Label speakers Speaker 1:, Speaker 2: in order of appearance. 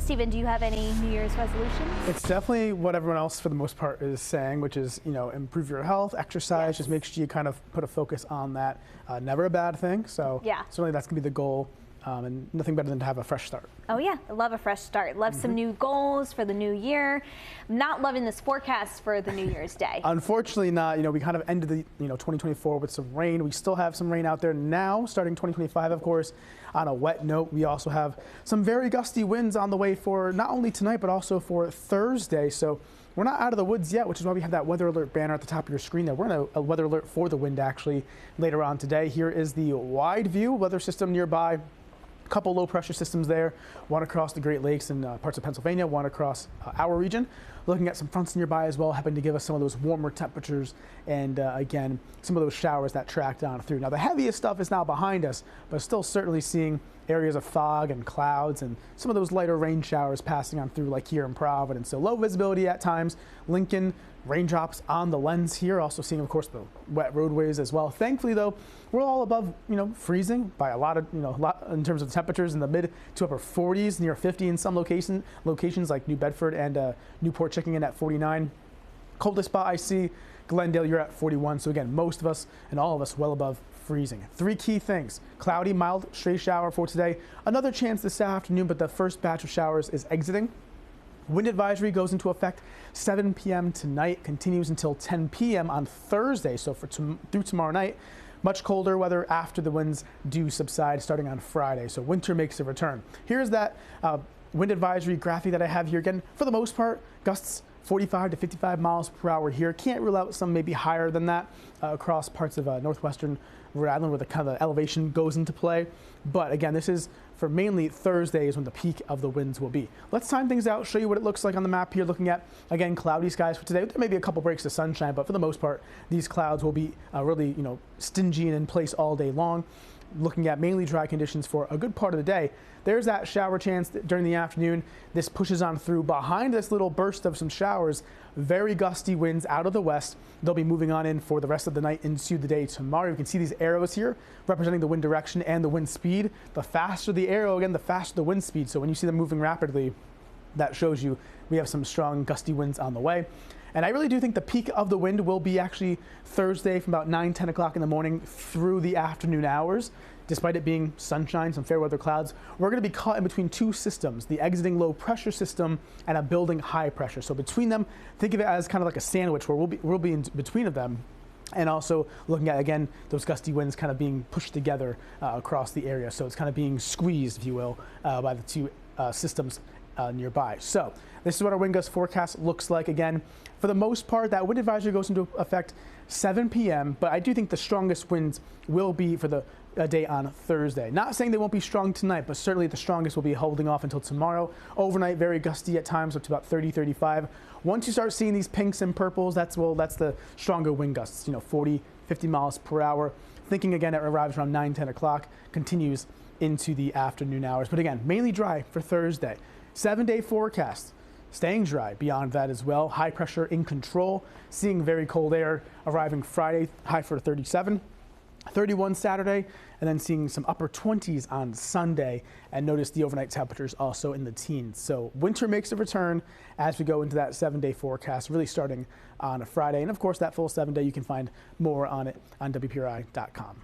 Speaker 1: Well, Stephen, do you have any New Year's resolutions?
Speaker 2: It's definitely what everyone else for the most part is saying, which is, improve your health, exercise,
Speaker 1: Yes.
Speaker 2: just make sure you kind of put a focus on that. Never a bad thing. So
Speaker 1: Yeah.
Speaker 2: certainly that's going to be the goal. And nothing better than to have a fresh start.
Speaker 1: Oh yeah, I love a fresh start. Love some new goals for the new year. I'm not loving this forecast for the New Year's Day.
Speaker 2: Unfortunately not. We kind of ended the 2024 with some rain. We still have some rain out there now, starting 2025, of course. On a wet note, we also have some very gusty winds on the way for not only tonight, but also for Thursday. So we're not out of the woods yet, which is why we have that weather alert banner at the top of your screen there. We're in a weather alert for the wind actually later on today. Here is the wide view weather system nearby. Couple low pressure systems there, one across the Great Lakes and parts of Pennsylvania, one across our region. Looking at some fronts nearby as well, happening to give us some of those warmer temperatures and again, some of those showers that tracked on through. Now the heaviest stuff is now behind us, but still certainly seeing areas of fog and clouds and some of those lighter rain showers passing on through like here in Providence. So low visibility at times. Lincoln, raindrops on the lens here. Also seeing, of course, the wet roadways as well. Thankfully, though, we're all above, freezing by a lot in terms of the temperatures in the mid to upper 40s, near 50 in some locations like New Bedford and Newport checking in at 49. Coldest spot I see, Glendale, you're at 41. So again, most of us and all of us well above freezing. Three key things: cloudy, mild, stray shower for today. Another chance this afternoon, but the first batch of showers is exiting. Wind advisory goes into effect 7 p.m. tonight, continues until 10 p.m. on Thursday. So through tomorrow night, much colder weather after the winds do subside starting on Friday. So winter makes a return. Here's that wind advisory graphic that I have here. Again, for the most part, gusts 45 to 55 miles per hour here. Can't rule out some maybe higher than that across parts of northwestern Rhode Island where the kind of the elevation goes into play. But again, this is for mainly Thursday is when the peak of the winds will be. Let's time things out, show you what it looks like on the map here, looking at, again, cloudy skies for today. There may be a couple breaks of sunshine, but for the most part, these clouds will be really, stingy and in place all day long. Looking at mainly dry conditions for a good part of the day. There's that shower chance during the afternoon. This pushes on through behind this little burst of some showers. Very gusty winds out of the west. They'll be moving on in for the rest of the night into the day tomorrow. You can see these arrows here representing the wind direction and the wind speed. The faster the arrow, again, the faster the wind speed. So when you see them moving rapidly, that shows you we have some strong gusty winds on the way. And I really do think the peak of the wind will be actually Thursday from about 9, 10 o'clock in the morning through the afternoon hours. Despite it being sunshine, some fair weather clouds, we're going to be caught in between two systems, the exiting low pressure system and a building high pressure. So between them, think of it as kind of like a sandwich where we'll be in between of them. And also looking at, again, those gusty winds kind of being pushed together across the area. So it's kind of being squeezed, if you will, by the two systems nearby. So this is what our wind gust forecast looks like. Again, for the most part, that wind advisory goes into effect 7 p.m. But I do think the strongest winds will be for the day on Thursday. Not saying they won't be strong tonight, but certainly the strongest will be holding off until tomorrow. Overnight, very gusty at times, up to about 30, 35. Once you start seeing these pinks and purples, that's the stronger wind gusts, 40, 50 miles per hour. Thinking again, it arrives around 9, 10 o'clock, continues into the afternoon hours. But again, mainly dry for Thursday. 7-day forecast, staying dry beyond that as well. High pressure in control, seeing very cold air arriving Friday, high for 37. 31 Saturday, and then seeing some upper 20s on Sunday. And notice the overnight temperatures also in the teens. So winter makes a return as we go into that 7-day forecast, really starting on a Friday. And of course, that full 7-day, you can find more on it on WPRI.com.